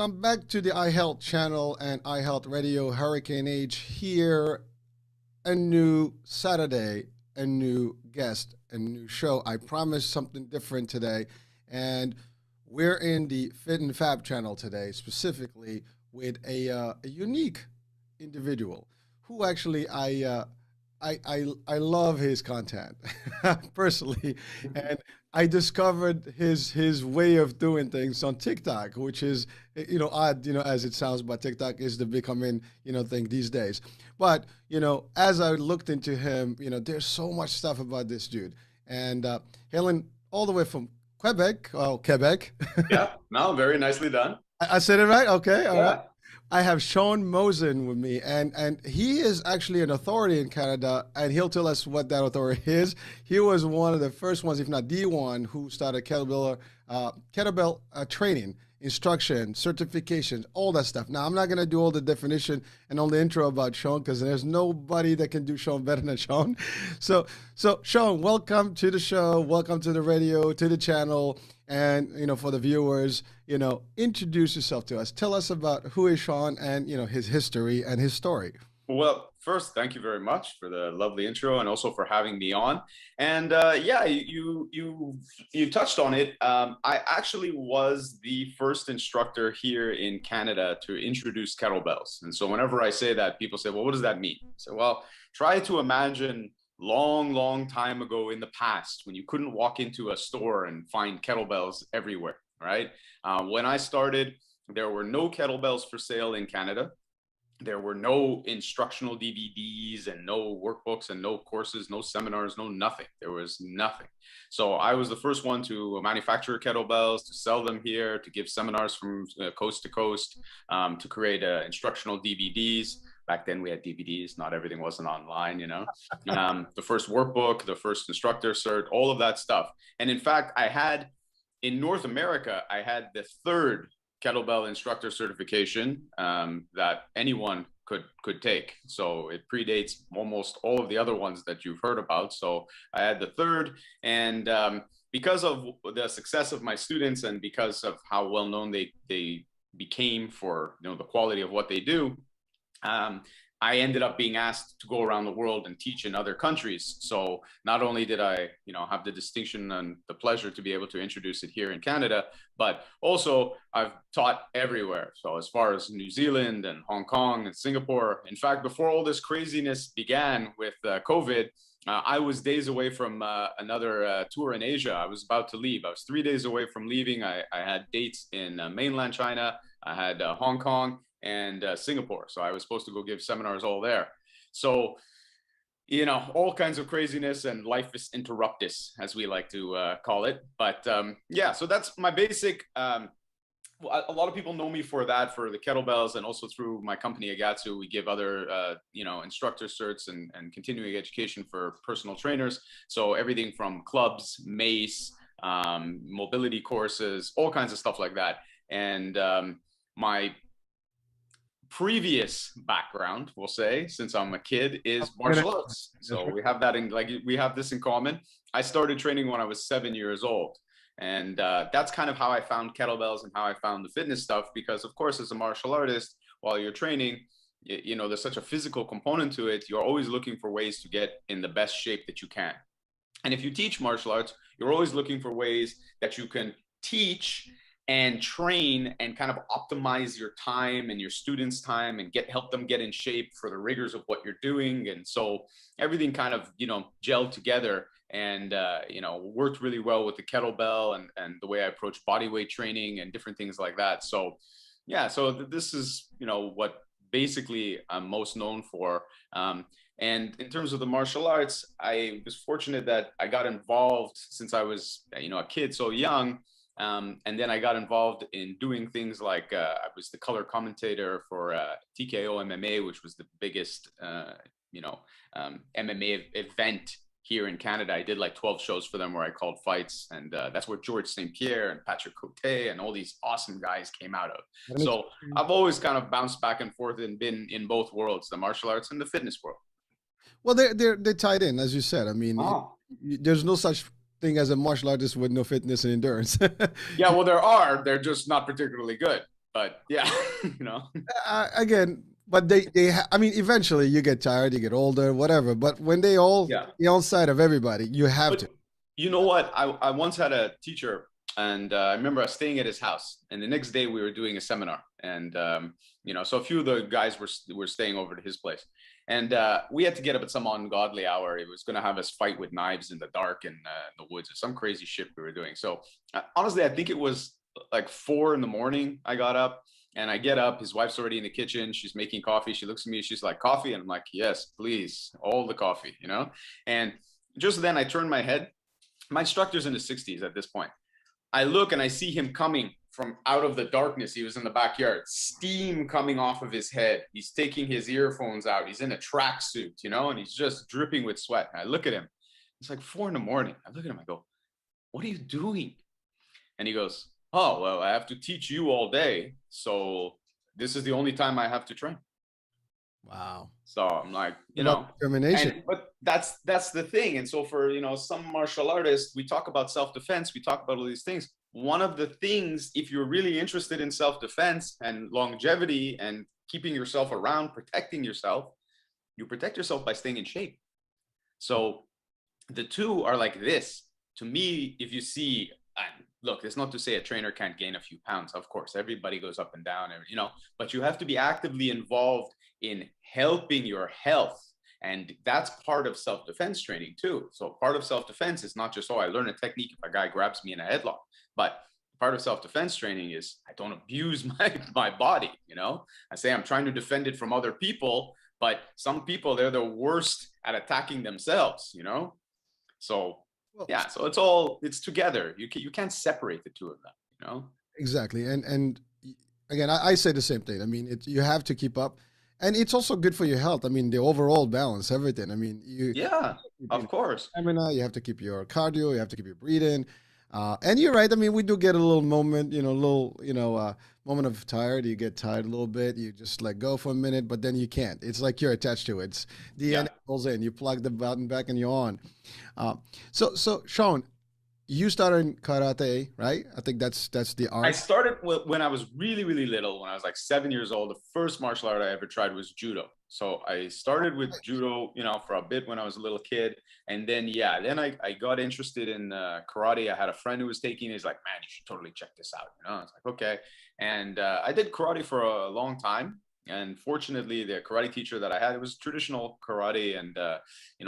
welcome back to the iHealth channel and iHealth Radio. Hurricane Age here. A new Saturday, a new guest, a new show. I promised something different today. And we're in the Fit and Fab channel today, specifically with a unique individual who actually I love his content personally, and I discovered his way of doing things on TikTok, which is odd, as it sounds, but TikTok is the becoming thing these days. But as I looked into him, there's so much stuff about this dude, and hailing all the way from Quebec, oh Quebec. Yeah, no, very nicely done. I said it right. Okay, all right. Yeah. I have Shawn Mozen with me, and he is actually an authority in Canada, and he'll tell us what that authority is. He was one of the first ones, if not the one, who started kettlebell training, instruction, certifications, all that stuff. Now, I'm not going to do all the definition and all the intro about Shawn because there's nobody that can do Shawn better than Shawn. So Shawn, welcome to the show. Welcome to the radio, to the channel. And, for the viewers, introduce yourself to us. Tell us about who is Shawn and, his history and his story. Well, first, thank you very much for the lovely intro and also for having me on. And yeah, you touched on it. I actually was the first instructor here in Canada to introduce kettlebells. And so whenever I say that, people say, well, what does that mean? So, well, try to imagine long time ago in the past when you couldn't walk into a store and find kettlebells everywhere, right? When I started, there were no kettlebells for sale in Canada. There were no instructional DVDs and no workbooks and no courses, no seminars, no nothing. There was nothing. So I was the first one to manufacture kettlebells, to sell them here, to give seminars from coast to coast, to create instructional DVDs. Back then we had DVDs, not everything wasn't online, the first workbook, the first instructor cert, all of that stuff. And in fact, in North America, I had the third kettlebell instructor certification that anyone could take. So it predates almost all of the other ones that you've heard about. So I had the third, and because of the success of my students and because of how well known they became for the quality of what they do, I ended up being asked to go around the world and teach in other countries. So not only did I, have the distinction and the pleasure to be able to introduce it here in Canada, but also I've taught everywhere. So as far as New Zealand and Hong Kong and Singapore, in fact, before all this craziness began with COVID, I was days away from another tour in Asia. I was about to leave. I was 3 days away from leaving. I had dates in mainland China. I had Hong Kong and Singapore. So I was supposed to go give seminars all there. So, all kinds of craziness and life is interruptus, as we like to call it. But yeah, so that's my basic, a lot of people know me for that, for the kettlebells, and also through my company, Agatsu, we give other, instructor certs and continuing education for personal trainers. So everything from clubs, mace, mobility courses, all kinds of stuff like that. And my previous background, we'll say, since I'm a kid, is martial arts. So we have that we have this in common. I started training when I was 7 years old. And that's kind of how I found kettlebells and how I found the fitness stuff, because of course, as a martial artist, while you're training, there's such a physical component to it. You're always looking for ways to get in the best shape that you can. And if you teach martial arts, you're always looking for ways that you can teach and train and kind of optimize your time and your students' time and help them get in shape for the rigors of what you're doing. And so everything kind of, gelled together and, worked really well with the kettlebell and the way I approach body weight training and different things like that. So yeah, so this is, what basically I'm most known for. And in terms of the martial arts, I was fortunate that I got involved since I was, a kid, so young. And then I got involved in doing things like I was the color commentator for TKO MMA, which was the biggest, MMA event here in Canada. I did like 12 shows for them where I called fights. And that's where George St. Pierre and Patrick Cote and all these awesome guys came out of. So I've always kind of bounced back and forth and been in both worlds, the martial arts and the fitness world. Well, they're tied in, as you said. I mean, there's no such thing as a martial artist with no fitness and endurance. Yeah, well, they're just not particularly good. but yeah, you know. Again, but I mean, eventually you get tired, you get older, whatever. But when Yeah. the outside of everybody, you have to. But you know what? I once had a teacher, and I remember I was staying at his house, and the next day we were doing a seminar, and so a few of the guys were staying over to his place, and we had to get up at some ungodly hour. It was going to have us fight with knives in the dark in the woods or some crazy shit we were doing. So honestly, I think it was like 4 in the morning. I got up. And I get up, his wife's already in the kitchen. She's making coffee. She looks at me, she's like, coffee? And I'm like, yes, please, all the coffee, you know? And just then I turn my head. My instructor's in the 60s at this point. I look and I see him coming from out of the darkness. He was in the backyard, steam coming off of his head. He's taking his earphones out. He's in a tracksuit, and he's just dripping with sweat. And I look at him. It's like 4 in the morning. I look at him. I go, what are you doing? And he goes, oh, well, I have to teach you all day. So this is the only time I have to train. Wow. So I'm like, determination. but that's the thing. And so for, some martial artists, we talk about self-defense, we talk about all these things. One of the things, if you're really interested in self-defense and longevity and keeping yourself around, protecting yourself, you protect yourself by staying in shape. So the two are like this. To me, if you see, look, it's not to say a trainer can't gain a few pounds. Of course, everybody goes up and down, but you have to be actively involved in helping your health. And that's part of self-defense training too. So part of self-defense is not just, I learn a technique if a guy grabs me in a headlock, but part of self-defense training is I don't abuse my body. I say I'm trying to defend it from other people, but some people, they're the worst at attacking themselves, So yeah, so it's together. You can't separate the two of them, Exactly. And again, I say the same thing. I mean, you have to keep up. And it's also good for your health. I mean, the overall balance, everything. I mean, yeah, of course. Stamina, you have to keep your cardio, you have to keep your breathing. And you're right. I mean, we do get a little moment, moment of tired. You get tired a little bit. You just let go for a minute, but then you can't. It's like you're attached to it. It's DNA goes in. You plug the button back and you're on. So Shawn, you started in karate, right? I think that's the art. I started when I was really, really little. When I was like 7 years old, the first martial art I ever tried was judo. So I started with judo, for a bit when I was a little kid. And then, I got interested in karate. I had a friend who was taking it. He's like, man, you should totally check this out. I was like, okay. And I did karate for a long time. And fortunately, the karate teacher that I had, it was traditional karate. And,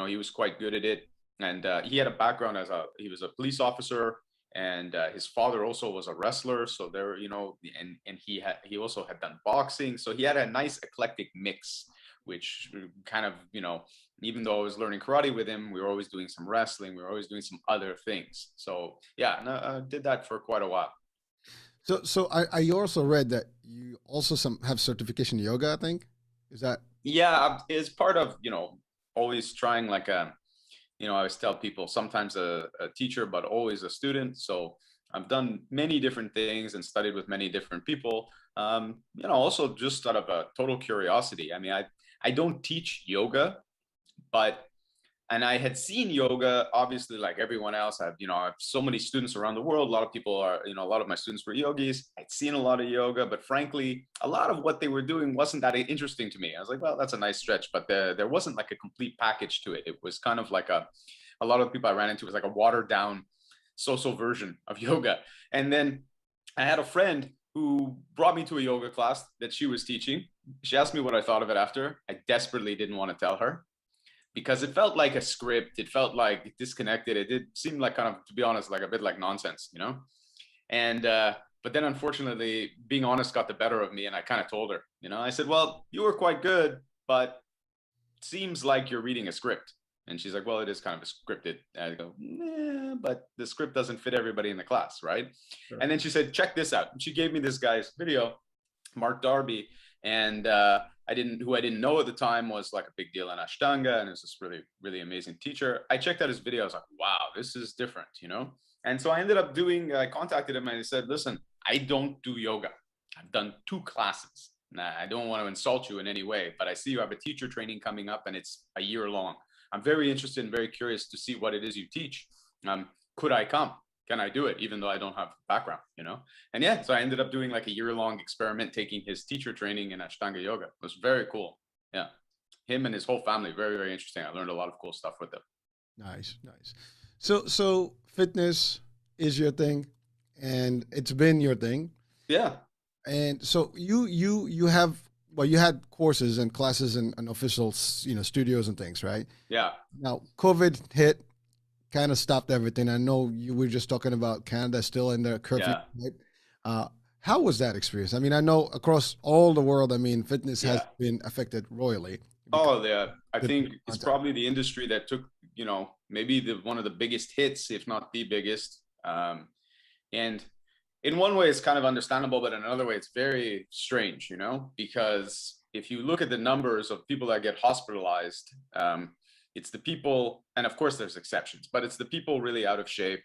he was quite good at it. And he had a background he was a police officer, and his father also was a wrestler. So there, and he also had done boxing. So he had a nice eclectic mix, which kind of, even though I was learning karate with him, we were always doing some wrestling. We were always doing some other things. So yeah, and I did that for quite a while. So I also read that you also have certification in yoga, I think. Is that? Yeah, it's part of, always trying like I always tell people sometimes a teacher, but always a student. So I've done many different things and studied with many different people. Also just out of a total curiosity. I mean, I don't teach yoga, and I had seen yoga, obviously, like everyone else. I have so many students around the world. A lot of people are, a lot of my students were yogis. I'd seen a lot of yoga, but frankly, a lot of what they were doing wasn't that interesting to me. I was like, well, that's a nice stretch, but there wasn't like a complete package to it. It was kind of like a lot of people I ran into was like a watered down so-so version of yoga. And then I had a friend who brought me to a yoga class that she was teaching. She asked me what I thought of it after. I desperately didn't want to tell her, because it felt like a script. It felt like disconnected. It did seem like, kind of, to be honest, like a bit like nonsense, And but then unfortunately, being honest got the better of me, and I kind of told her, I said, well, you were quite good, but it seems like you're reading a script. And she's like, well, it is kind of scripted. And I go, yeah, but the script doesn't fit everybody in the class, right? Sure. And then she said, check this out. And she gave me this guy's video, Mark Darby, and who I didn't know at the time was like a big deal in Ashtanga, and is this really, really amazing teacher. I checked out his video. I was like, wow, this is different, And so I ended up I contacted him and I said, listen, I don't do yoga. I've done 2 classes. Nah, I don't want to insult you in any way, but I see you have a teacher training coming up and it's a year long. I'm very interested and very curious to see what it is you teach. Could I come? can I do it even though I don't have background, you know? And yeah, so I ended up doing like a year-long experiment, taking his teacher training in Ashtanga yoga. It was very cool. Yeah, him and his whole family, very, very interesting. I learned a lot of cool stuff with them. Nice, nice. So fitness is your thing, and it's been your thing. Yeah, And so you have, well, you had courses and classes and official studios and things, right? yeah, Now COVID hit, kind of stopped everything. I know you were just talking about Canada still in their curfew, yeah, right? Uh, how was that experience? I mean, I know across all the world, I mean, fitness has yeah. been affected royally because Oh, yeah. I of think it's contact. probably the industry that took, maybe the one of the biggest hits, if not the biggest. And in one way, it's kind of understandable, but in another way, it's very strange, because if you look at the numbers of people that get hospitalized, it's the people, and of course there's exceptions, but it's the people really out of shape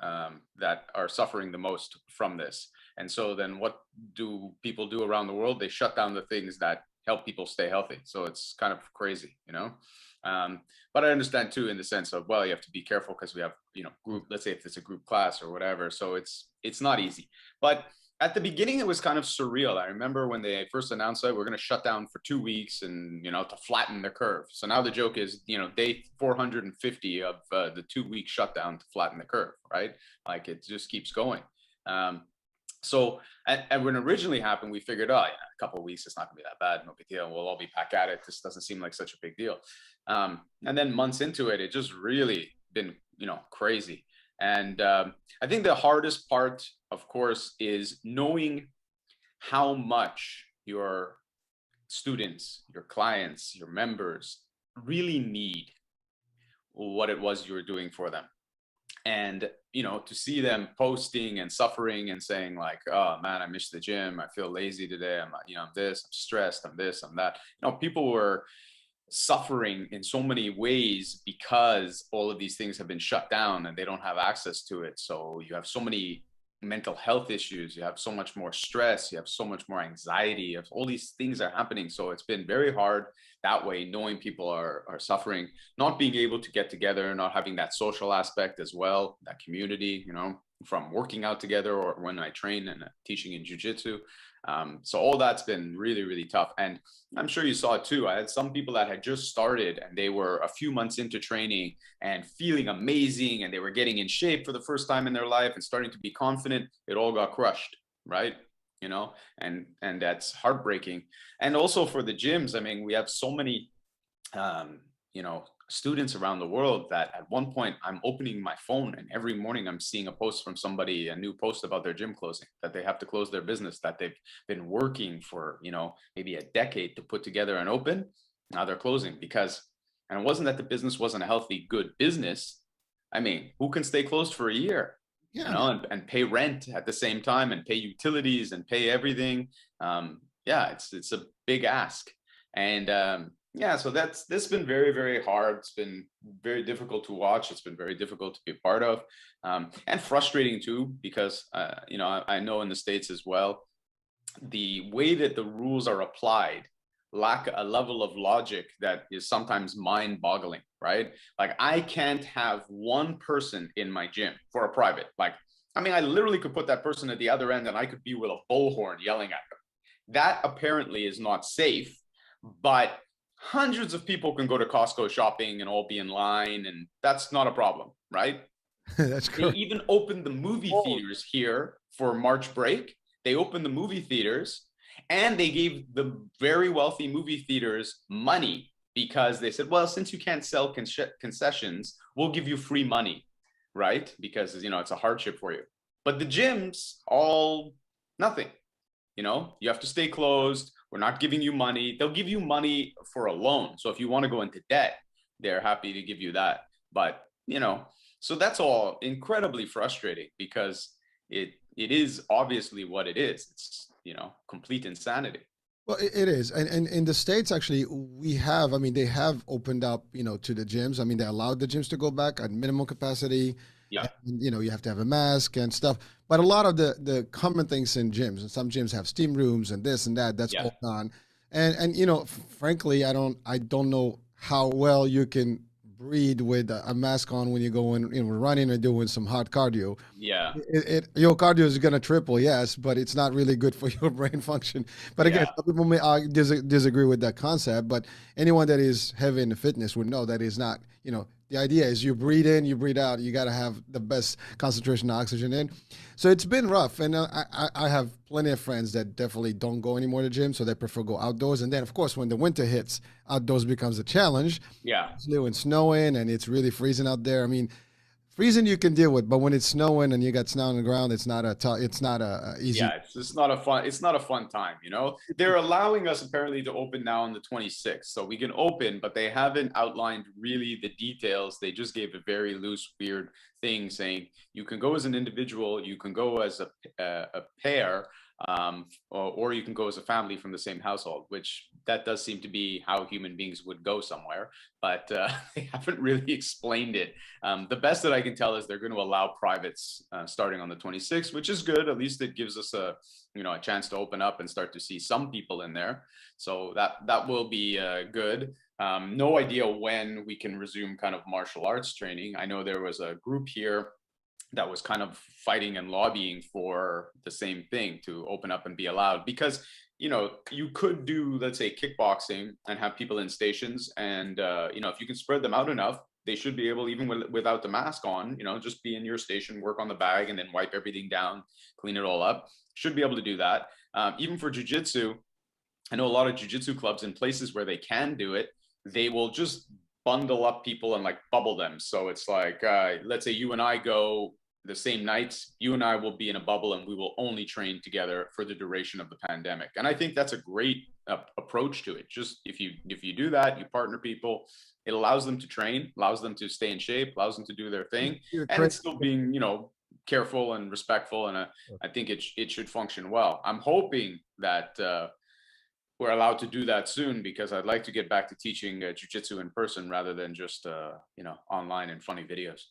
that are suffering the most from this. And so then what do people do around the world? They shut down the things that help people stay healthy. So it's kind of crazy. Um, but I understand too, in the sense of, well, you have to be careful because we have, group, let's say if it's a group class or whatever. So it's not easy. But at the beginning, it was kind of surreal. I remember when they first announced that we're going to shut down for 2 weeks and, to flatten the curve. So now the joke is, day 450 of the 2 week shutdown to flatten the curve, right? Like it just keeps going. So and when it originally happened, we figured, oh, yeah, a couple of weeks, it's not gonna be that bad, no big deal. We'll all be back at it. This doesn't seem like such a big deal. And then months into it, it just really been, crazy. And I think the hardest part, of course, is knowing how much your students, your clients, your members really need what it was you were doing for them. And to see them posting and suffering and saying like, oh man, I miss the gym, I feel lazy today, I'm this, I'm stressed, I'm this, I'm that. People were suffering in so many ways because all of these things have been shut down and they don't have access to it. So you have so many mental health issues, you have so much more stress, you have so much more anxiety, you have all these things are happening. So it's been very hard that way, knowing people are suffering, not being able to get together, not having that social aspect as well, that community, from working out together or when I train and teaching in jiu-jitsu. So all that's been really, really tough. And I'm sure you saw it too. I had some people that had just started and they were a few months into training and feeling amazing and they were getting in shape for the first time in their life and starting to be confident. It all got crushed, right? And that's heartbreaking. And also for the gyms, I mean, we have so many, students around the world that at one point I'm opening my phone and every morning I'm seeing a post from somebody, a new post about their gym closing, that they have to close their business, that they've been working for, maybe a decade to put together and open. Now they're closing and it wasn't that the business wasn't a healthy, good business. I mean, who can stay closed for a year? Yeah, And pay rent at the same time and pay utilities and pay everything. Yeah, it's a big ask. And yeah, so this been very, very hard. It's been very difficult to watch. It's been very difficult to be a part of, and frustrating too, because I know in the States as well, the way that the rules are applied lack a level of logic that is sometimes mind-boggling, right? Like I can't have one person in my gym for a private. Like, I mean, I literally could put that person at the other end and I could be with a bullhorn yelling at them. That apparently is not safe, but hundreds of people can go to Costco shopping and all be in line, and that's not a problem, right? that's They correct. even opened the movie Oh, theaters here for March break. They opened the movie theaters and they gave the very wealthy movie theaters money because they said, well, since you can't sell concessions, we'll give you free money, right? Because, it's a hardship for you. But the gyms, all nothing. You have to stay closed. We're not giving you money. They'll give you money for a loan. So if you want to go into debt, they're happy to give you that. But, so that's all incredibly frustrating because it is obviously what it is. It's, complete insanity. well, it is, and in the States, actually, we have. I mean, they have opened up, to the gyms. I mean, they allowed the gyms to go back at minimum capacity, Yeah. and you have to have a mask and stuff. But a lot of the common things in gyms, and some gyms have steam rooms and this and that. That's Yeah. all gone. And frankly, I don't know how well you can breathe with a mask on when you go in, running or doing some hard cardio. Yeah. Your cardio is going to triple, yes, but it's not really good for your brain function. But again, Yeah. some people may disagree with that concept, but anyone that is heavy into fitness would know that is not, the idea is you breathe in, you breathe out. You got to have the best concentration of oxygen in. So it's been rough. And I have plenty of friends that definitely don't go anymore to the gym, so they prefer go outdoors. And then, of course, when the winter hits, outdoors becomes a challenge, Yeah. especially when snowing and it's really freezing out there. I mean, freezing you can deal with, but when it's snowing and you got snow on the ground, it's not a easy. Yeah, it's not a fun time, you know. They're allowing us apparently to open now on the 26th. So we can open, but they haven't outlined really the details. They just gave a very loose, weird thing saying you can go as an individual, you can go as a pair, or you can go as a family from the same household, which that does seem to be how human beings would go somewhere, but they haven't really explained it. The best that I can tell is they're going to allow privates starting on the 26th, which is good. At least it gives us a chance to open up and start to see some people in there. So that will be good. No idea when we can resume kind of martial arts training. I know there was a group here that was kind of fighting and lobbying for the same thing, to open up and be allowed, because you could do, let's say, kickboxing and have people in stations, and if you can spread them out enough, they should be able, even without the mask on, just be in your station, work on the bag, and then wipe everything down, clean it all up. Should be able to do that. Even for jiu-jitsu, I know a lot of jiu-jitsu clubs in places where they can do it, they will just bundle up people and like bubble them. So it's like, let's say you and I go the same nights, you and I will be in a bubble and we will only train together for the duration of the pandemic. And I think that's a great approach to it. Just if you do that, you partner people, it allows them to train, allows them to stay in shape, allows them to do their thing, and it's still being, careful and respectful. And I think it should function well. I'm hoping that we're allowed to do that soon, because I'd like to get back to teaching jiu-jitsu in person rather than just online and funny videos.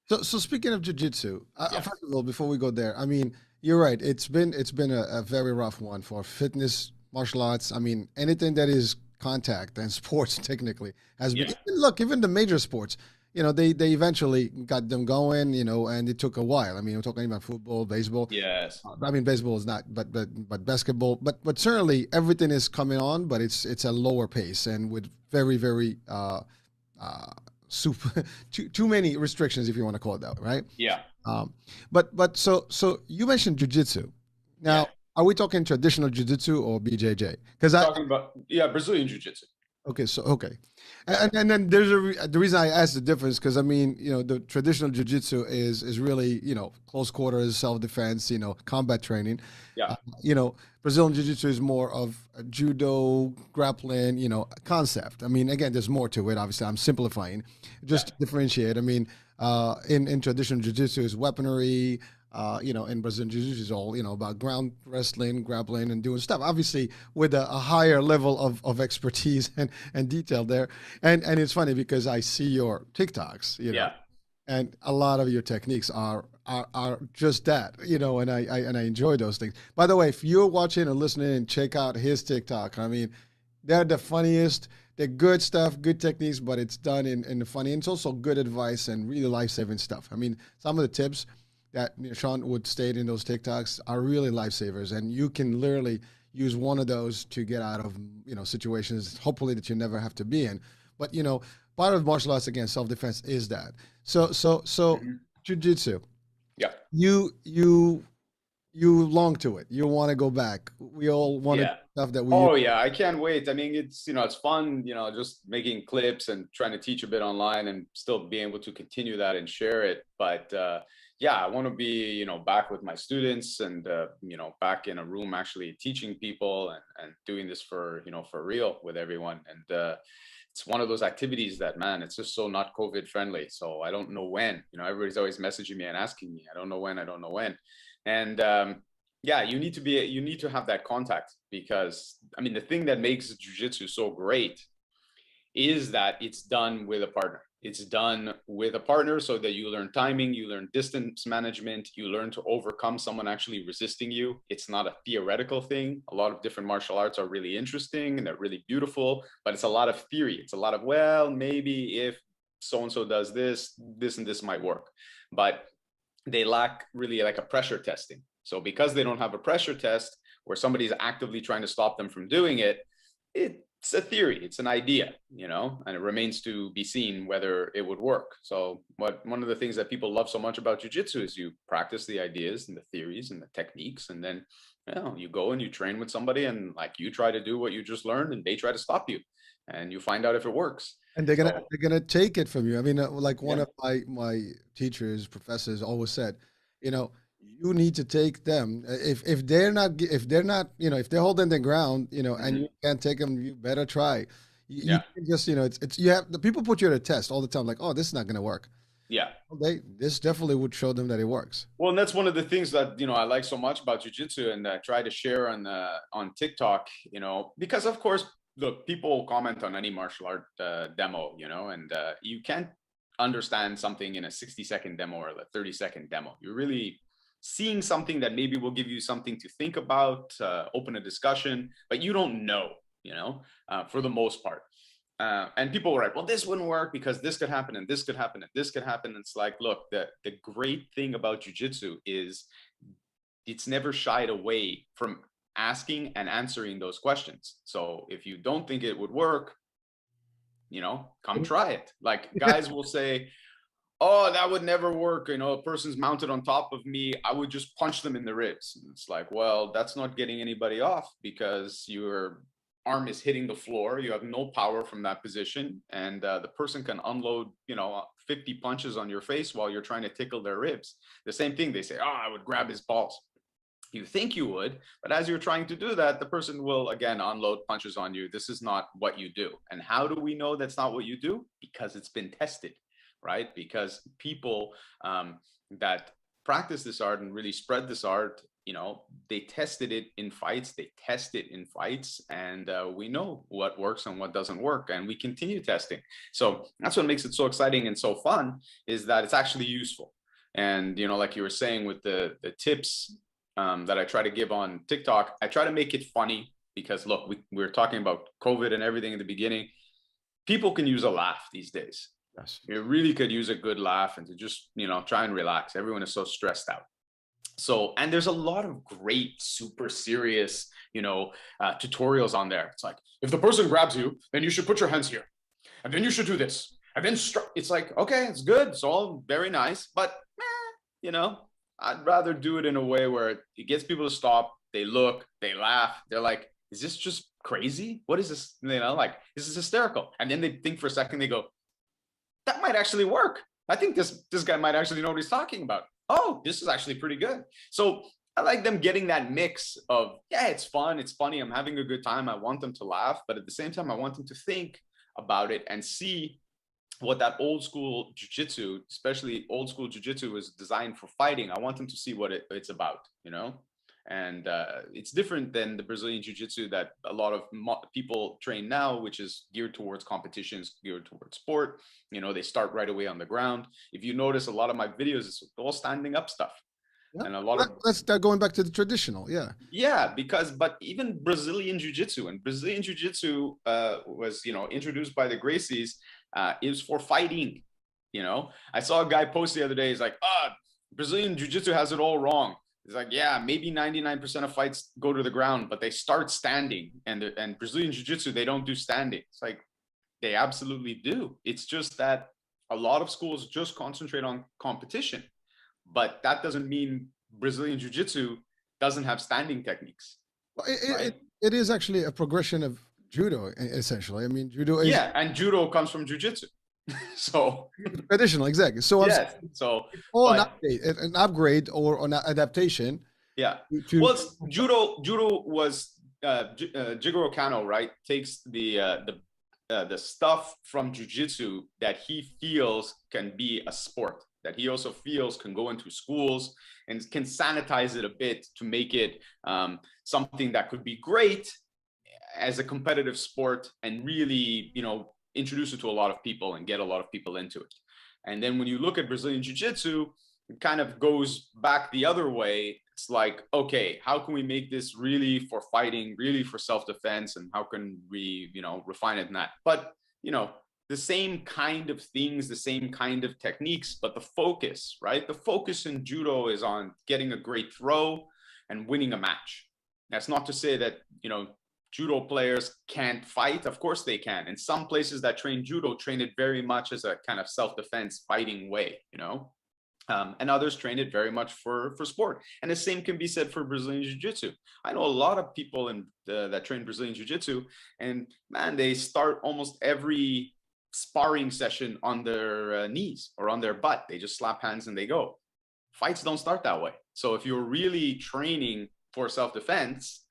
So speaking of jujitsu, Yeah. first of all, before we go there, I mean, you're right. It's been a very rough one for fitness, martial arts. I mean, anything that is contact and sports technically has been. Yeah. Look, even the major sports, they eventually got them going, and it took a while. I mean, we're talking about football, baseball. Yes. I mean, baseball is not, but basketball, but certainly everything is coming on, but it's a lower pace and with very very uh, super too many restrictions, if you want to call it that, right? Yeah. Um, but so you mentioned jujitsu. Yeah. Now, are we talking traditional jujitsu or BJJ? Because Talking about, yeah, Brazilian jiu-jitsu. okay, so okay, Yeah. and then there's the reason I asked the difference, because I mean, the traditional jujitsu is really, close quarters, self defense, combat training. Yeah. Uh, Brazilian jiu-jitsu is more of a judo, grappling, concept. I mean, again, there's more to it. Obviously, I'm simplifying, Yeah. just to differentiate. I mean, in traditional jiu-jitsu is weaponry. In Brazilian jiu-jitsu is all, about ground wrestling, grappling, and doing stuff. Obviously, with a higher level of expertise and detail there. And it's funny because I see your TikToks, Yeah. and a lot of your techniques are just that, and I enjoy those things. By the way, if you're watching or listening, check out his TikTok. I mean, they're the funniest. They're good stuff, good techniques, but it's done in the funny. And it's also good advice and really life-saving stuff. I mean, some of the tips that Shawn would state in those TikToks are really lifesavers, and you can literally use one of those to get out of situations, hopefully, that you never have to be in. But part of martial arts, again, self-defense is that. So Mhm. jujitsu, Yeah. you long to it. You want to go back. We all want to do Yeah. stuff that we use. Oh yeah, I can't wait. I mean, it's fun, just making clips and trying to teach a bit online and still being able to continue that and share it. But yeah, I want to be, back with my students and back in a room actually teaching people and doing this for real with everyone. And it's one of those activities that, man, it's just so not COVID friendly. So I don't know when. Everybody's always messaging me and asking me. I don't know when. I don't know when. And yeah, you need to have that contact, because I mean, the thing that makes jiu-jitsu so great is that it's done with a partner. It's done with a partner so that you learn timing, you learn distance management, you learn to overcome someone actually resisting you. It's not a theoretical thing. A lot of different martial arts are really interesting and they're really beautiful, but it's a lot of theory. It's a lot of, well, maybe if so-and-so does this, this and this might work. But they lack really like a pressure testing. So because they don't have a pressure test where somebody's actively trying to stop them from doing it, it's a theory, it's an idea, and it remains to be seen whether it would work. So one of the things that people love so much about jiu-jitsu is you practice the ideas and the theories and the techniques, and then you go and you train with somebody, and like you try to do what you just learned and they try to stop you, and you find out if it works. And they're gonna take it from you. I mean, like one Yeah. of my teachers, professors always said, you need to take them. If they're not if they're holding their ground, and you can't take them, you better try. You Yeah. can just it's you have the people put you at a test all the time. Like, oh, this is not gonna work. Yeah. Well, this definitely would show them that it works. Well, and that's one of the things that I like so much about jiu-jitsu, and I try to share on TikTok, because of course, look, people comment on any martial art demo, and you can't understand something in a 60-second demo or a 30-second demo. You're really seeing something that maybe will give you something to think about, open a discussion, but you don't know, for the most part. And people were like, well, this wouldn't work because this could happen and this could happen and this could happen. And it's like, look, the great thing about jiu-jitsu is it's never shied away from asking and answering those questions. So if you don't think it would work, come try it. Like guys will say, oh, that would never work. A person's mounted on top of me, I would just punch them in the ribs. And it's like, well, that's not getting anybody off because your arm is hitting the floor. You have no power from that position. And the person can unload, 50 punches on your face while you're trying to tickle their ribs. The same thing, they say, oh, I would grab his balls. You think you would, but as you're trying to do that, the person will again unload punches on you. This is not what you do. And how do we know that's not what you do? Because it's been tested, right? Because people that practice this art and really spread this art, they tested it in fights, and we know what works and what doesn't work, and we continue testing. So that's what makes it so exciting and so fun, is that it's actually useful. And like you were saying with the tips that I try to give on TikTok, I try to make it funny because look, we were talking about COVID and everything in the beginning. People can use a laugh these days. Yes. You really could use a good laugh and to just, try and relax. Everyone is so stressed out. So, and there's a lot of great, super serious, tutorials on there. It's like, if the person grabs you, then you should put your hands here. And then you should do this. And then it's like, okay, it's good. It's all very nice. But, I'd rather do it in a way where it gets people to stop. They look, they laugh. They're like, is this just crazy? What is this? Like, this is hysterical. And then they think for a second, they go, that might actually work. I think this guy might actually know what he's talking about. Oh, this is actually pretty good. So I like them getting that mix of, yeah, it's fun, it's funny, I'm having a good time. I want them to laugh, but at the same time, I want them to think about it and see what that old school jiu-jitsu, especially old school jiu-jitsu, was designed for fighting. I want them to see what it's about, and it's different than the Brazilian jiu-jitsu that a lot of people train now, which is geared towards competitions, geared towards sport. They start right away on the ground. If you notice, a lot of my videos is all standing up stuff. Yeah. And a lot of that's going back to the traditional, yeah, but even Brazilian jiu-jitsu, and Brazilian jiu-jitsu was introduced by the Gracies. Is for fighting. I saw a guy post the other day. He's like, Brazilian jiu-jitsu has it all wrong. He's like, yeah, maybe 99% of fights go to the ground, but they start standing. And Brazilian jiu-jitsu, they don't do standing. It's like, they absolutely do. It's just that a lot of schools just concentrate on competition, but that doesn't mean Brazilian jiu-jitsu doesn't have standing techniques. Well, it is actually a progression of judo, essentially. I mean, judo is and judo comes from jiu-jitsu. So traditional, exactly. So yes, so all an upgrade or an adaptation. Yeah. Well, judo was Jigoro Kano, right? Takes the stuff from jiu-jitsu that he feels can be a sport, that he also feels can go into schools and can sanitize it a bit to make it something that could be great as a competitive sport, and really, introduce it to a lot of people and get a lot of people into it. And then when you look at Brazilian Jiu-Jitsu, it kind of goes back the other way. It's like, okay, how can we make this really for fighting, really for self-defense, and how can we, refine it in that? But, the same kind of things, the same kind of techniques, but the focus, right? The focus in judo is on getting a great throw and winning a match. That's not to say that, you know, judo players can't fight. Of course they can. And some places that train judo train it very much as a kind of self-defense fighting way, you know. And others train it very much for sport. And the same can be said for Brazilian Jiu-Jitsu. I know a lot of people that train Brazilian Jiu-Jitsu, and man, they start almost every sparring session on their knees or on their butt. They just slap hands and they go. Fights don't start that way. So if you're really training for self-defense,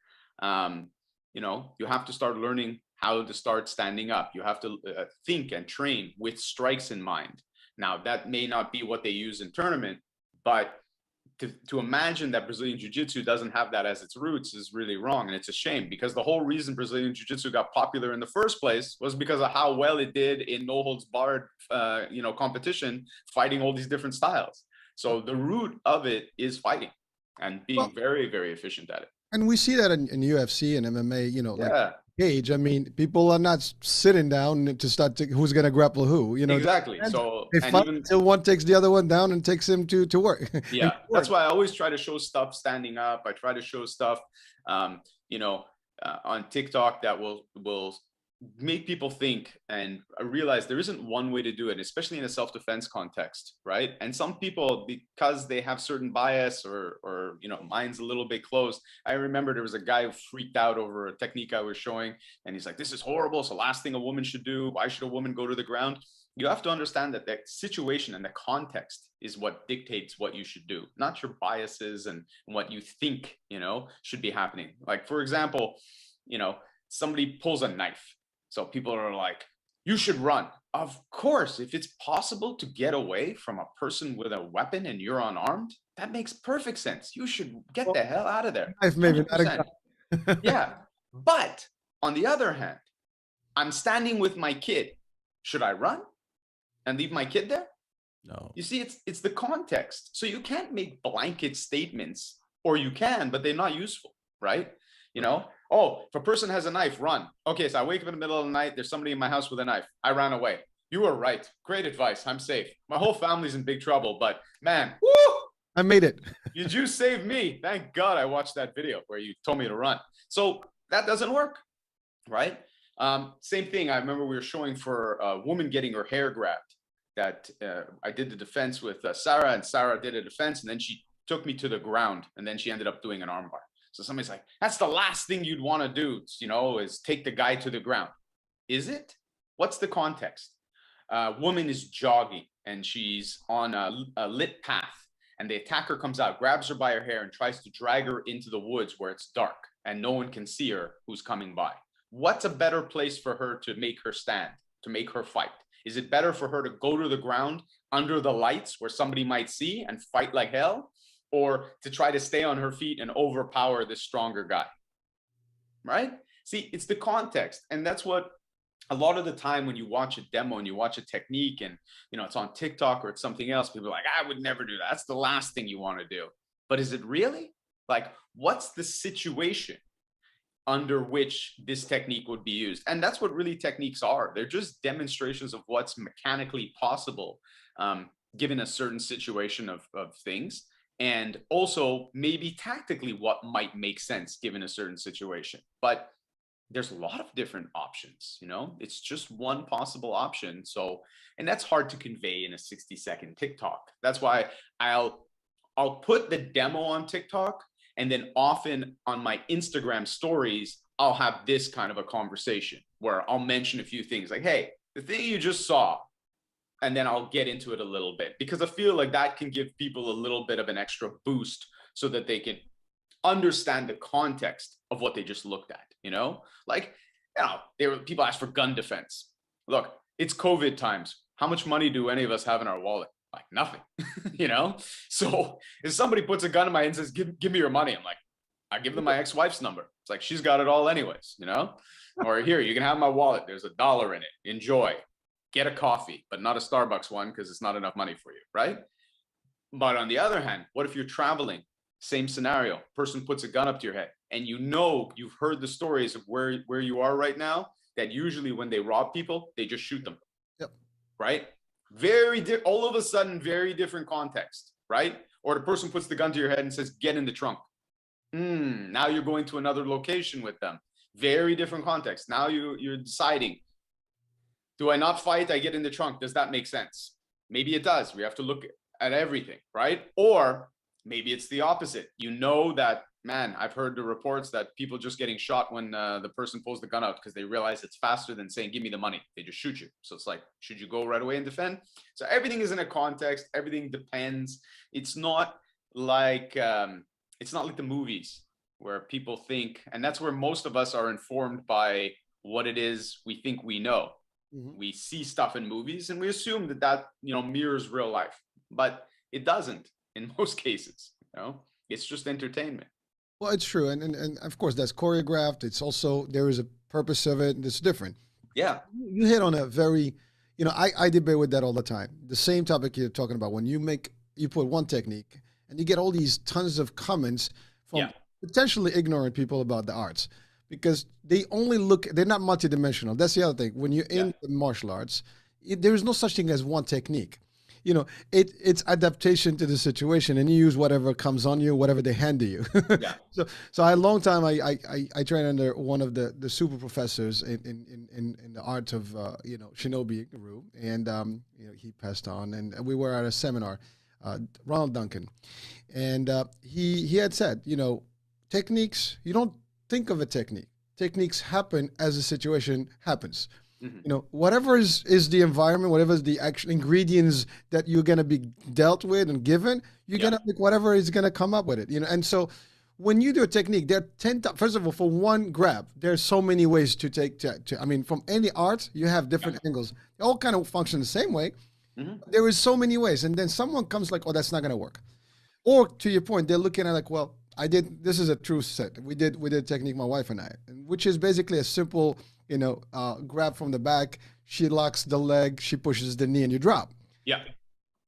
you know, you have to start learning how to start standing up. You have to think and train with strikes in mind. Now, that may not be what they use in tournament, but to imagine that Brazilian Jiu-Jitsu doesn't have that as its roots is really wrong. And it's a shame, because the whole reason Brazilian Jiu-Jitsu got popular in the first place was because of how well it did in no holds barred, you know, competition, fighting all these different styles. So the root of it is fighting and being very, very efficient at it. And we see that in UFC and MMA, you know, Yeah. like cage. I mean, people are not sitting down to start who's going to grapple who, you know. Exactly. So they fight even until one takes the other one down and takes him to work. Yeah, that's why I always try to show stuff standing up. I try to show stuff, you know, on TikTok that will make people think and realize there isn't one way to do it, especially in a self-defense context, right? And some people, because they have certain bias or you know, mind's a little bit closed. I remember there was a guy who freaked out over a technique I was showing, and he's like, "This is horrible. It's the last thing a woman should do. Why should a woman go to the ground?" You have to understand that the situation and the context is what dictates what you should do, not your biases and what you think, you know, should be happening. Like, for example, you know, somebody pulls a knife. So people are like, "You should run." Of course, if it's possible to get away from a person with a weapon and you're unarmed, that makes perfect sense. You should get the hell out of there. Knife, maybe not a Yeah. But on the other hand, I'm standing with my kid. Should I run and leave my kid there? No. You see, it's the context. So you can't make blanket statements, or you can, but they're not useful, right? You know, oh, if a person has a knife, run. Okay, so I wake up in the middle of the night, there's somebody in my house with a knife. I ran away. You were right. Great advice. I'm safe. My whole family's in big trouble, but man, woo! I made it. You saved me. Thank God I watched that video where you told me to run. So that doesn't work, right? Same thing. I remember we were showing for a woman getting her hair grabbed. That I did the defense with Sarah, and Sarah did a defense, and then she took me to the ground, and then she ended up doing an armbar. So somebody's like, "That's the last thing you'd want to do, you know, is take the guy to the ground." Is it? What's the context? Woman is jogging, and she's on a lit path, and the attacker comes out, grabs her by her hair, and tries to drag her into the woods where it's dark, and no one can see her who's coming by. What's a better place for her to make her stand, to make her fight? Is it better for her to go to the ground under the lights where somebody might see and fight like hell, or to try to stay on her feet and overpower this stronger guy? Right? See, it's the context. And that's what a lot of the time when you watch a demo and you watch a technique and, you know, it's on TikTok or it's something else, people are like, "I would never do that. That's the last thing you want to do." But is it really? Like, what's the situation under which this technique would be used? And that's what really techniques are. They're just demonstrations of what's mechanically possible, given a certain situation of things. And also maybe tactically what might make sense given a certain situation. But there's a lot of different options, you know, it's just one possible option. So, and that's hard to convey in a 60-second TikTok. That's why I'll put the demo on TikTok, and then often on my Instagram stories, I'll have this kind of a conversation where I'll mention a few things like, "Hey, the thing you just saw," and then I'll get into it a little bit, because I feel like that can give people a little bit of an extra boost so that they can understand the context of what they just looked at, you know? Like, you know, people ask for gun defense. Look, it's COVID times. How much money do any of us have in our wallet? Like, nothing, you know? So if somebody puts a gun in my hand and says, give me your money, I'm like, I give them my ex-wife's number. It's like, she's got it all anyways, you know? Or, "Here, you can have my wallet. There's $1 in it. Enjoy. Get a coffee, but not a Starbucks one because it's not enough money for you," right? But on the other hand, what if you're traveling? Same scenario. Person puts a gun up to your head, and you know, you've heard the stories of where you are right now, that usually when they rob people, they just shoot them. Yep. right? All of a sudden, very different context, right? Or the person puts the gun to your head and says, get in the trunk. Now you're going to another location with them. Very different context. Now you're deciding, do I not fight? I get in the trunk. Does that make sense? Maybe it does. We have to look at everything, right? Or maybe it's the opposite. You know that, man, I've heard the reports that people just getting shot when the person pulls the gun out because they realize it's faster than saying, give me the money. They just shoot you. So it's like, should you go right away and defend? So everything is in a context. Everything depends. It's not like the movies where people think, and that's where most of us are informed by what it is we think we know. We see stuff in movies and we assume that mirrors real life, but it doesn't in most cases. It's just entertainment. Well, it's true, and of course that's choreographed. It's also there is a purpose of it, and it's different. Yeah. You hit on a very, I debate with that all the time. The same topic you're talking about when you put one technique and you get all these tons of comments from potentially ignorant people about the arts because they're not multidimensional. That's the other thing. When you're in the martial arts, there is no such thing as one technique. It's adaptation to the situation, and you use whatever comes on you, whatever they hand to you. So a long time I trained under one of the super professors in the art of shinobi ryu, and he passed on, and we were at a seminar, Ronald Duncan, and he had said, techniques, you don't think of a technique. Techniques happen as the situation happens. Whatever is the environment, whatever is the actual ingredients that you're going to be dealt with and given, you're going to pick whatever is going to come up with it. And so when you do a technique, there are 10, first of all, for one grab, there's so many ways to take, from any art, you have different angles. They all kind of function the same way. There is so many ways. And then someone comes like, oh, that's not going to work. Or to your point, they're looking at like, well, this is a true set. We did a technique, my wife and I, which is basically a simple, grab from the back. She locks the leg, she pushes the knee, and you drop. Yeah.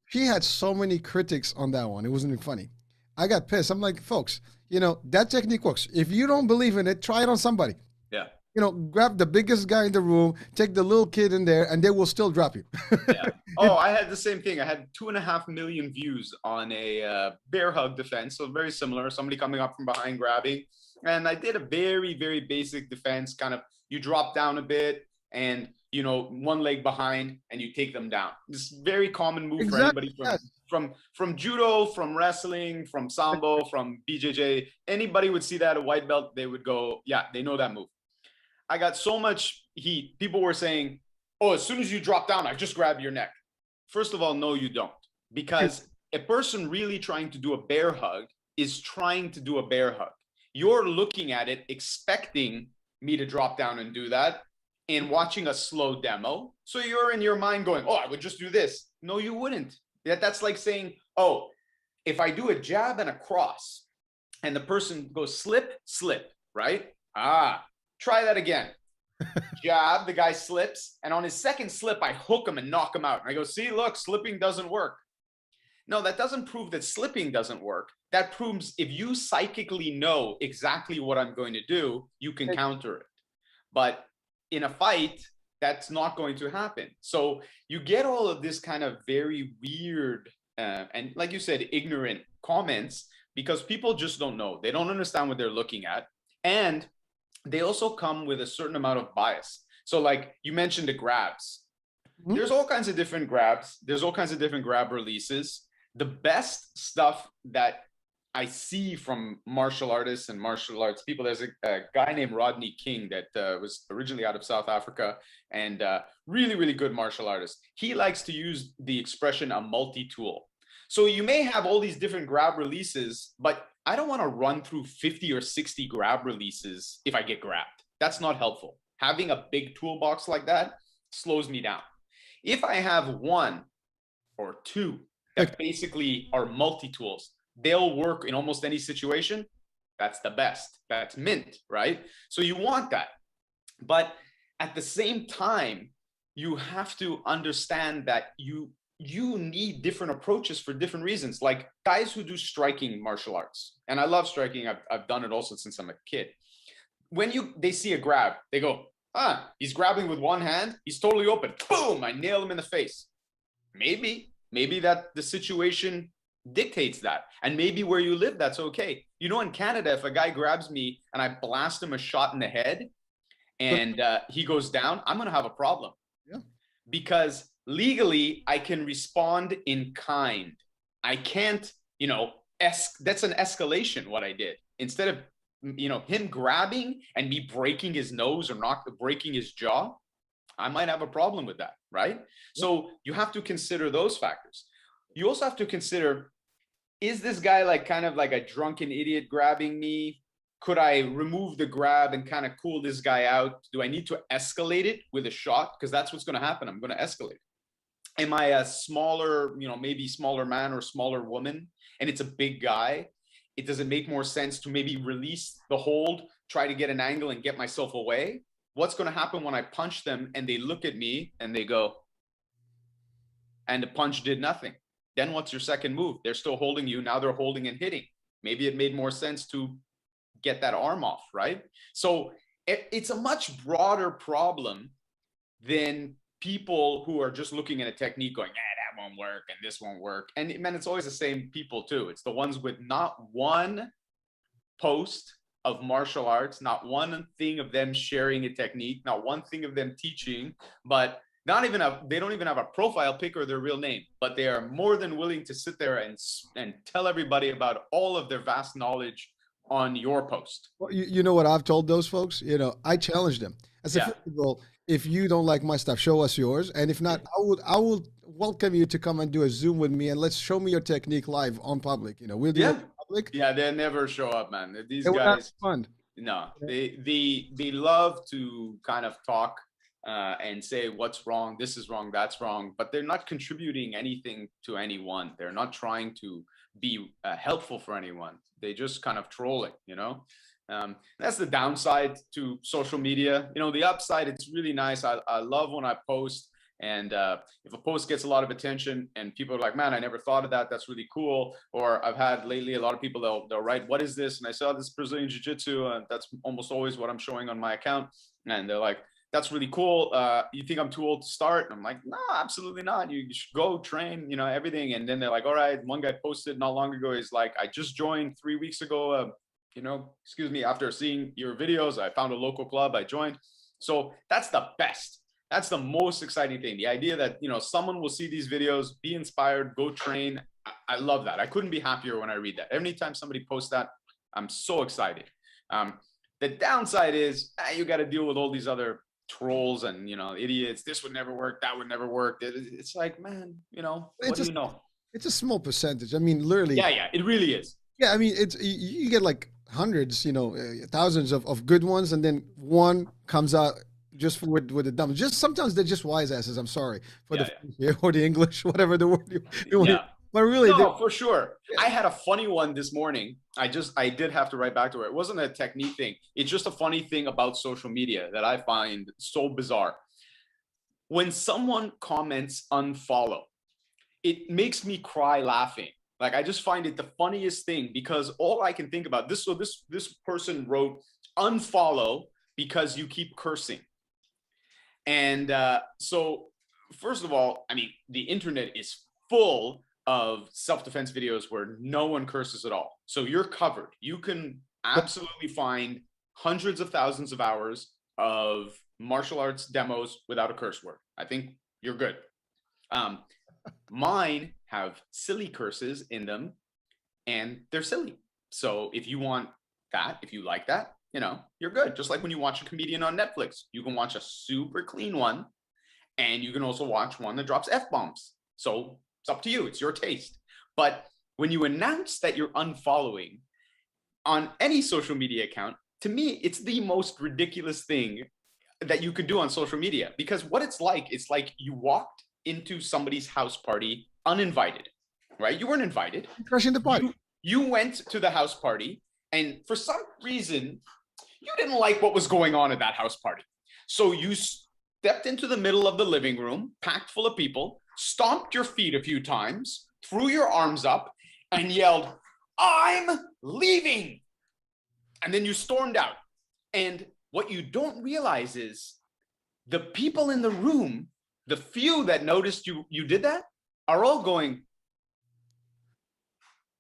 She had so many critics on that one. It wasn't even funny. I got pissed. I'm like, folks, that technique works. If you don't believe in it, try it on somebody. Yeah. Grab the biggest guy in the room, take the little kid in there, and they will still drop you. Yeah. Oh, I had the same thing. I had 2.5 million views on a bear hug defense. So very similar. Somebody coming up from behind grabbing. And I did a very, very basic defense. Kind of, you drop down a bit and, one leg behind and you take them down. This very common move for anybody from judo, from wrestling, from sambo, from BJJ. Anybody would see that at white belt, they would go, yeah, they know that move. I got so much heat. People were saying, oh, as soon as you drop down, I just grab your neck. First of all, no, you don't. Because a person really trying to do a bear hug is trying to do a bear hug. You're looking at it, expecting me to drop down and do that, and watching a slow demo. So you're in your mind going, oh, I would just do this. No, you wouldn't. That's like saying, oh, if I do a jab and a cross, and the person goes slip, right? Try that again. Jab, the guy slips, and on his second slip, I hook him and knock him out. And I go, see, look, slipping doesn't work. No, that doesn't prove that slipping doesn't work. That proves if you psychically know exactly what I'm going to do, you can counter it. But in a fight, that's not going to happen. So you get all of this kind of very weird, and like you said, ignorant comments because people just don't know. They don't understand what they're looking at. And they also come with a certain amount of bias. So like you mentioned the grabs. There's all kinds of different grabs. There's all kinds of different grab releases. The best stuff that I see from martial artists and martial arts people, there's a guy named Rodney King that was originally out of South Africa and really, really good martial artist. He likes to use the expression a multi-tool. So you may have all these different grab releases, but I don't want to run through 50 or 60 grab releases if I get grabbed. That's not helpful. Having a big toolbox like that slows me down. If I have one or two that basically are multi-tools, they'll work in almost any situation. That's the best. That's mint, right? So you want that. But at the same time, you have to understand that you need different approaches for different reasons. Like guys who do striking martial arts, and I love striking. I've done it also since I'm a kid. When they see a grab, they go, He's grabbing with one hand. He's totally open. Boom! I nail him in the face. Maybe that the situation dictates that. And maybe where you live, that's okay. You know, in Canada, if a guy grabs me and I blast him a shot in the head and he goes down, I'm going to have a problem. Yeah. Because legally, I can respond in kind. I can't, that's an escalation, what I did. Instead of, him grabbing and me breaking his nose or not breaking his jaw, I might have a problem with that, right? So you have to consider those factors. You also have to consider, is this guy like kind of like a drunken idiot grabbing me? Could I remove the grab and kind of cool this guy out? Do I need to escalate it with a shot? Because that's what's going to happen. I'm going to escalate. Am I a smaller, maybe smaller man or smaller woman, and it's a big guy? It doesn't make more sense to maybe release the hold, try to get an angle and get myself away. What's going to happen when I punch them and they look at me and they go, and the punch did nothing? Then what's your second move? They're still holding you. Now they're holding and hitting. Maybe it made more sense to get that arm off, right? So it's a much broader problem than people who are just looking at a technique going, that won't work and this won't work. And man, it's always the same people too. It's the ones with not one post of martial arts, not one thing of them sharing a technique, not one thing of them teaching, but they don't even have a profile pic or their real name, but they are more than willing to sit there and tell everybody about all of their vast knowledge on your post. Well, you know what I've told those folks? I challenged them. I said, first of all, if you don't like my stuff, show us yours. And if not, I will welcome you to come and do a Zoom with me and let's show me your technique live on public. We'll do it in public. Yeah, they never show up, man. These guys, fun. No, they love to kind of talk and say what's wrong, this is wrong, that's wrong, but they're not contributing anything to anyone. They're not trying to be helpful for anyone. They just kind of trolling, that's the downside to social media. The upside, it's really nice. I love when I post and if a post gets a lot of attention and people are like, man, I never thought of that, that's really cool. Or I've had lately a lot of people, they'll write, what is this? And I saw this Brazilian jiu-jitsu, and that's almost always what I'm showing on my account. And they're like, that's really cool. You think I'm too old to start? And I'm like, no, absolutely not. You should go train, everything. And then they're like, all right. One guy posted not long ago. He's like, I just joined 3 weeks ago. After seeing your videos, I found a local club, I joined. So that's the best. That's the most exciting thing. The idea that, someone will see these videos, be inspired, go train. I love that. I couldn't be happier when I read that. Anytime somebody posts that, I'm so excited. The downside is you got to deal with all these other trolls and idiots. This would never work, that would never work. It's like, man, what do you know? It's a small percentage. I mean, literally. Yeah, it really is. Yeah, I mean, you get like hundreds, thousands of good ones, and then one comes out just with the dumb. Just sometimes they're just wise asses. I'm sorry for or the English, whatever the word you want. But really, no, for sure. I had a funny one this morning. I did have to write back to her. It wasn't a technique thing. It's just a funny thing about social media that I find so bizarre. When someone comments unfollow, it makes me cry laughing. Like, I just find it the funniest thing because all I can think about this. So this person wrote unfollow because you keep cursing. And so first of all, I mean, the internet is full of self-defense videos where no one curses at all. So you're covered. You can absolutely find hundreds of thousands of hours of martial arts demos without a curse word. I think you're good. Mine have silly curses in them and they're silly. So if you want that, if you like that, you're good. Just like when you watch a comedian on Netflix, you can watch a super clean one and you can also watch one that drops F-bombs. So it's up to you. It's your taste. But when you announce that you're unfollowing on any social media account, to me, it's the most ridiculous thing that you could do on social media. Because what it's like you walked into somebody's house party uninvited, right? You weren't invited. Crashing the party. You went to the house party, and for some reason, you didn't like what was going on at that house party. So you stepped into the middle of the living room, packed full of people, stomped your feet a few times, threw your arms up, and yelled, "I'm leaving!" And then you stormed out. And what you don't realize is the people in the room, the few that noticed you did that, are all going,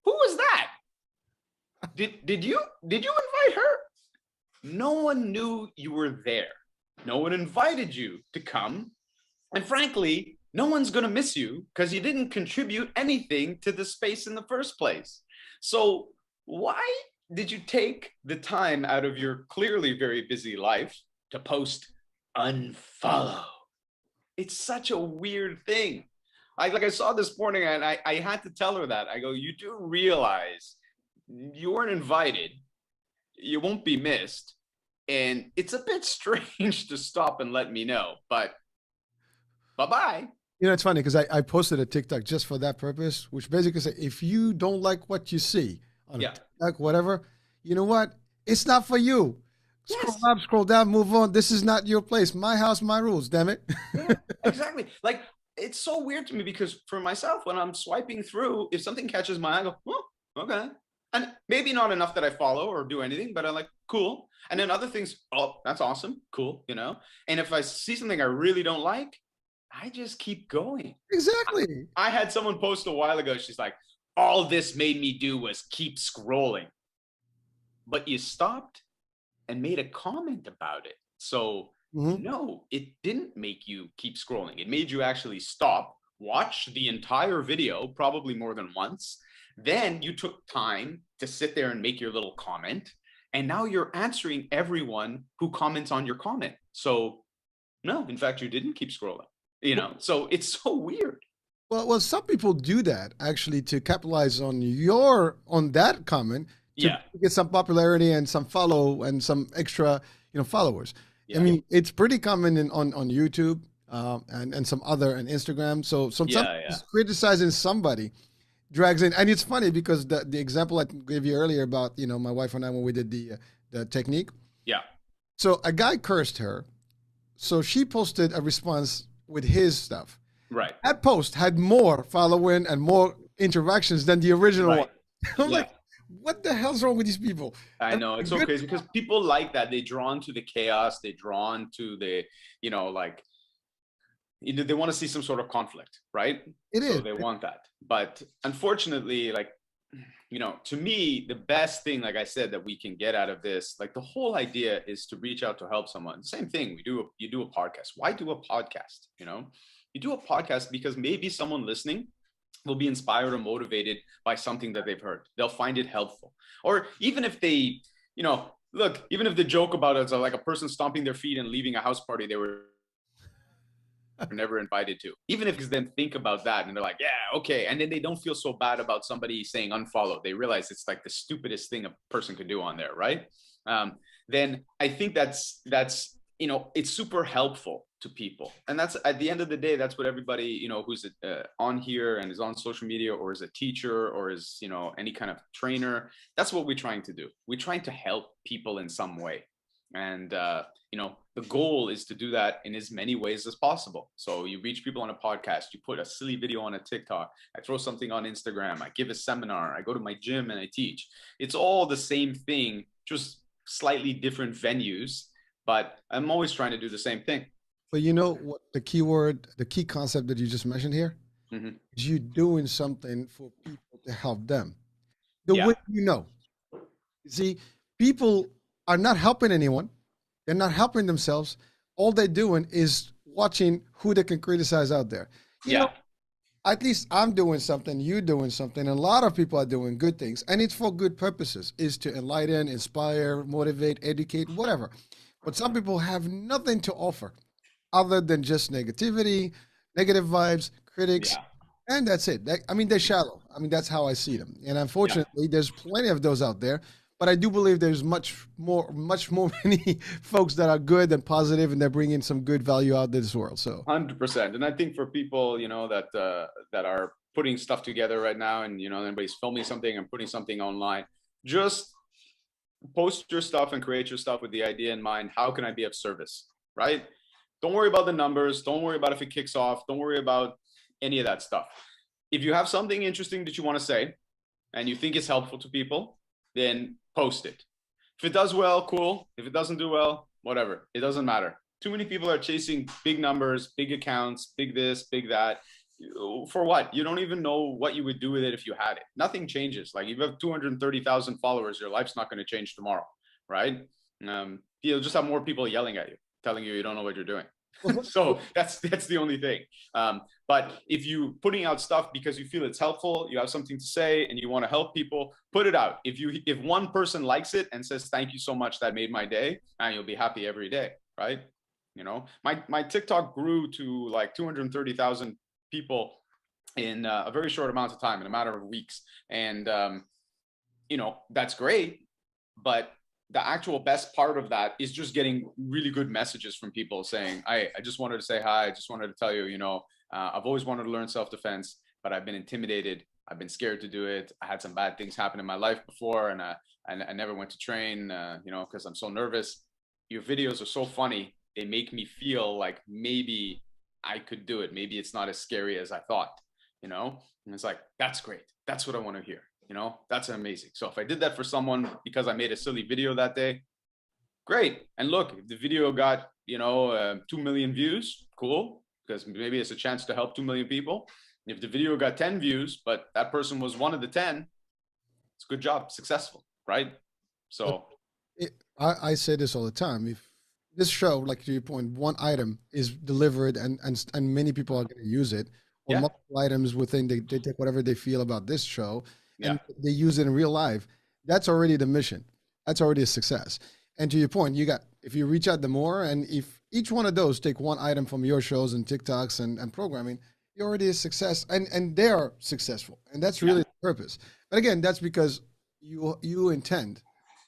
who was that? Did you invite her? No one knew you were there. No one invited you to come. And frankly, no one's going to miss you because you didn't contribute anything to the space in the first place. So why did you take the time out of your clearly very busy life to post unfollow? It's such a weird thing. Like I saw this morning and I had to tell her that. I go, you do realize you weren't invited. You won't be missed. And it's a bit strange to stop and let me know, but bye-bye. You know, it's funny because I posted a TikTok just for that purpose, which basically said, if you don't like what you see on Yeah. TikTok, whatever, you know what? It's not for you. Scroll Yes. up, scroll down, move on. This is not your place. My house, my rules, damn it. Yeah, exactly. Like, it's so weird to me because for myself, when I'm swiping through, if something catches my eye, I go, oh, okay. And maybe not enough that I follow or do anything, but I'm like, cool. And then other things, oh, that's awesome. Cool, you know? And if I see something I really don't like, I just keep going. Exactly. I had someone post a while ago, she's like, all this made me do was keep scrolling. But you stopped and made a comment about it. So no, it didn't make you keep scrolling. It made you actually stop, watch the entire video, probably more than once. Then you took time to sit there and make your little comment. And now you're answering everyone who comments on your comment. So no, in fact, you didn't keep scrolling, you know? So it's so weird. Well, some people do that actually to capitalize on that comment to Yeah. get some popularity and some follow and some extra, followers. I Yeah. mean, it's pretty common on YouTube and some other and Instagram. So sometimes Yeah. criticizing somebody drags in, and it's funny because the example I gave you earlier about my wife and I when we did the technique. Yeah. So a guy cursed her, so she posted a response with his stuff. Right. That post had more following and more interactions than the original one. I'm Yeah. like, what the hell's wrong with these people? I And know, it's so crazy because people like that. They're drawn to the chaos. They're drawn to the, like, they want to see some sort of conflict, right? It So is. they want that. But unfortunately, like, to me, the best thing, like I said, that we can get out of this, like the whole idea is to reach out to help someone. Same thing. You do a podcast. Why do a podcast? You do a podcast because maybe someone listening will be inspired or motivated by something that they've heard. They'll find it helpful. Or even if they, look, even if the joke about it is like a person stomping their feet and leaving a house party they were never invited to. Even if then think about that and they're like, yeah, okay. And then they don't feel so bad about somebody saying unfollow. They realize it's like the stupidest thing a person could do on there, right? Then I think that's it's super helpful to people. And that's, at the end of the day, that's what everybody, who's on here and is on social media or is a teacher or is, any kind of trainer, that's what we're trying to do. We're trying to help people in some way. And, the goal is to do that in as many ways as possible. So you reach people on a podcast, you put a silly video on a TikTok, I throw something on Instagram, I give a seminar, I go to my gym and I teach. It's all the same thing, just slightly different venues, but I'm always trying to do the same thing. But you know what the key concept that you just mentioned here is you doing something for people to help them. The way you see, people are not helping anyone. They're not helping themselves. All they're doing is watching who they can criticize out there. You know, at least I'm doing something, you're doing something, and a lot of people are doing good things, and it's for good purposes. Is to enlighten, inspire, motivate, educate, whatever. But some people have nothing to offer other than just negativity, negative vibes, critics, and that's it. They're shallow. That's how I see them. And unfortunately, there's plenty of those out there. But I do believe there's much more many folks that are good and positive, and they're bringing some good value out to this world. So 100%. And I think for people, that are putting stuff together right now, and anybody's filming something and putting something online, just post your stuff and create your stuff with the idea in mind. How can I be of service? Right? Don't worry about the numbers. Don't worry about if it kicks off. Don't worry about any of that stuff. If you have something interesting that you want to say and you think it's helpful to people, then post it. If it does well, cool. If it doesn't do well, whatever. It doesn't matter. Too many people are chasing big numbers, big accounts, big this, big that. For what? You don't even know what you would do with it if you had it. Nothing changes. Like if you have 230,000 followers, your life's not going to change tomorrow, right? You'll just have more people yelling at you, telling you don't know what you're doing. So that's the only thing. But if you putting out stuff because you feel it's helpful, you have something to say, and you want to help people, put it out. If one person likes it and says thank you so much, that made my day, and you'll be happy every day, right? You know, my TikTok grew to like 230,000 people in a very short amount of time, in a matter of weeks, and you know, that's great, but the actual best part of that is just getting really good messages from people saying, I just wanted to say hi. I just wanted to tell you, you know, I've always wanted to learn self-defense, but I've been intimidated. I've been scared to do it. I had some bad things happen in my life before, and I never went to train, you know, because I'm so nervous. Your videos are so funny. They make me feel like maybe I could do it. Maybe it's not as scary as I thought, you know? And it's like, that's great. That's what I want to hear. You know, that's amazing. So if I did that for someone because I made a silly video that day, great. And look, if the video got, you know, 2 million views, cool, because maybe it's a chance to help 2 million people. If the video got 10 views, but that person was one of the 10, it's a good job, successful, right? So I say this all the time. If this show, like to your point, one item is delivered and many people are going to use it, or yeah, multiple items within, they take whatever they feel about this show yeah, and they use it in real life, that's already the mission. That's already a success. And to your point, if you reach out the more, and if each one of those take one item from your shows and TikToks and programming, you're already a success, and they are successful. And that's yeah, really the purpose. But again, that's because you intend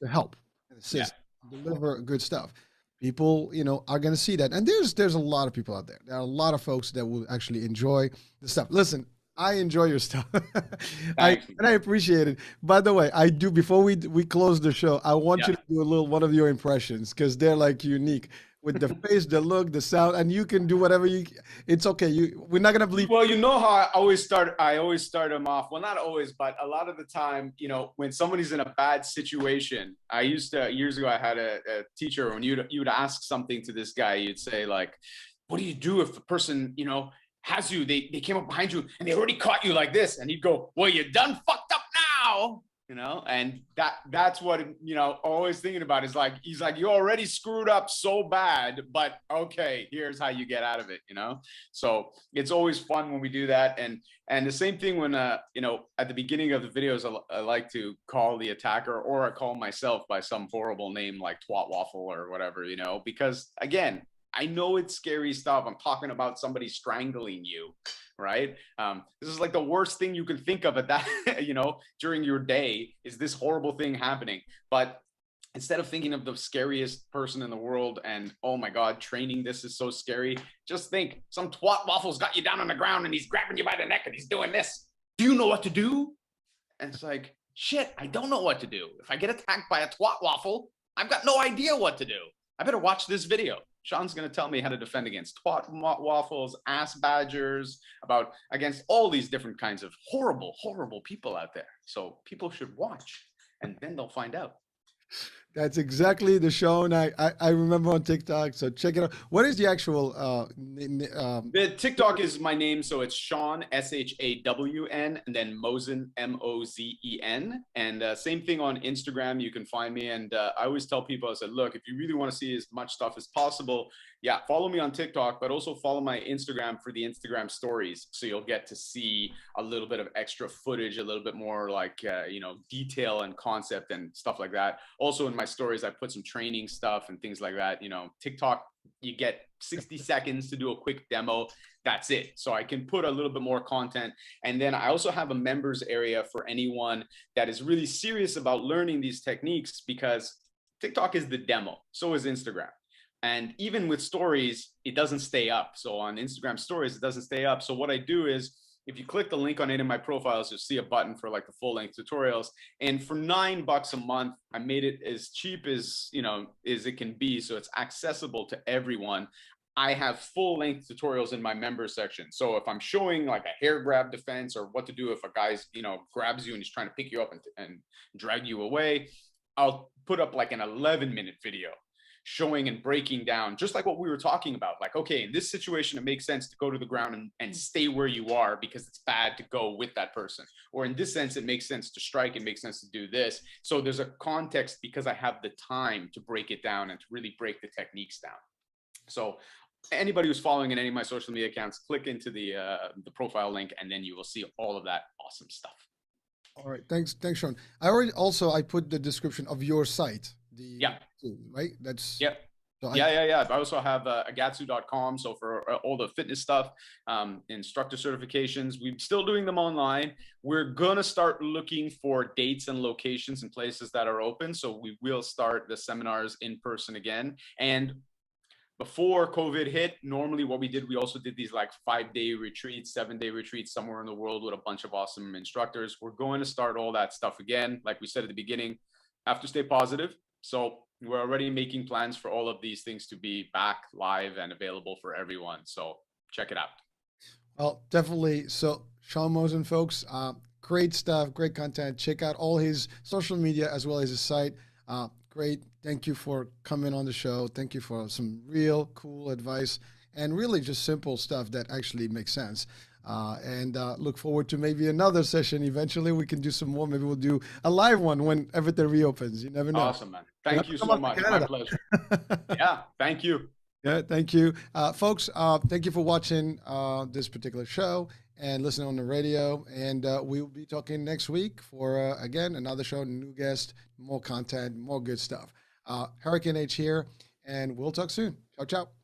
to help and yeah. assist, deliver good stuff. People, are going to see that, and there's a lot of people out there. There are a lot of folks that will actually enjoy the stuff. Listen, I enjoy your stuff. Thanks. I appreciate it. By the way, I do, before we close the show, I want Yeah. you to do a little one of your impressions, because they're like unique, with the face, the look, the sound, and you can do whatever it's okay. We're not gonna believe. Well, you know how I always start them off. Well, not always, but a lot of the time, you know, when somebody's in a bad situation, I used to, years ago, I had a teacher, when you would ask something to this guy, you'd say like, what do you do if the person, you know, has you, they came up behind you and they already caught you like this? And he'd go, well, you done fucked up now. You know, and that's what, you know, always thinking about is like, he's like, you already screwed up so bad, but okay, here's how you get out of it, you know? So it's always fun when we do that. And the same thing when, you know, at the beginning of the videos, I like to call the attacker, or I call myself by some horrible name like Twat Waffle or whatever, you know, because again, I know it's scary stuff. I'm talking about somebody strangling you, right? This is like the worst thing you can think of at that, you know, during your day, is this horrible thing happening. But instead of thinking of the scariest person in the world and, oh my God, training this is so scary, just think some twat waffle's got you down on the ground and he's grabbing you by the neck and he's doing this. Do you know what to do? And it's like, shit, I don't know what to do. If I get attacked by a twat waffle, I've got no idea what to do. I better watch this video. Shawn's going to tell me how to defend against twat waffles, ass badgers, against all these different kinds of horrible, horrible people out there. So people should watch, and then they'll find out. That's exactly the show, and I remember on TikTok. So check it out. What is the actual? The TikTok is my name, so it's Shawn, SHAWN, and then Mozen, MOZEN. And same thing on Instagram. You can find me. And I always tell people, I said, look, if you really want to see as much stuff as possible, yeah, follow me on TikTok, but also follow my Instagram for the Instagram stories. So you'll get to see a little bit of extra footage, a little bit more like, you know, detail and concept and stuff like that. Also in my stories, I put some training stuff and things like that. You know, TikTok, you get 60 seconds to do a quick demo. That's it. So I can put a little bit more content. And then I also have a members area for anyone that is really serious about learning these techniques, because TikTok is the demo. So is Instagram. And even with stories, it doesn't stay up. So on Instagram stories, it doesn't stay up. So what I do is, if you click the link on any of my profiles, you'll see a button for like the full length tutorials. And for $9 a month, I made it as cheap as, you know, as it can be. So it's accessible to everyone. I have full length tutorials in my members section. So if I'm showing like a hair grab defense, or what to do if a guy's, you know, grabs you and he's trying to pick you up and drag you away, I'll put up like an 11-minute video. showing and breaking down, just like what we were talking about. Like, okay, in this situation, it makes sense to go to the ground and stay where you are because it's bad to go with that person. Or in this sense, it makes sense to strike. It makes sense to do this. So there's a context because I have the time to break it down and to really break the techniques down. So anybody who's following in any of my social media accounts, click into the profile link, and then you will see all of that awesome stuff. All right, thanks, Shawn. I put the description of your site. Right. That's So I also have agatsu.com. So for all the fitness stuff, instructor certifications, we're still doing them online. We're going to start looking for dates and locations and places that are open. So we will start the seminars in person again. And before COVID hit, normally what we did, we also did these like 5-day retreats, 7-day retreats somewhere in the world with a bunch of awesome instructors. We're going to start all that stuff again. Like we said at the beginning, have to stay positive. So we're already making plans for all of these things to be back live and available for everyone. So check it out. Well, definitely. So Shawn Mozen, folks, great stuff, great content. Check out all his social media as well as his site. Great. Thank you for coming on the show. Thank you for some real cool advice and really just simple stuff that actually makes sense. And look forward to maybe another session. Eventually we can do some more. Maybe we'll do a live one when everything reopens. You never know. Awesome, man. Thank you so much. My pleasure. Yeah, thank you. Yeah, thank you. Folks, thank you for watching this particular show and listening on the radio. And we'll be talking next week for, again, another show, new guest, more content, more good stuff. Hurricane H here, and we'll talk soon. Ciao, ciao.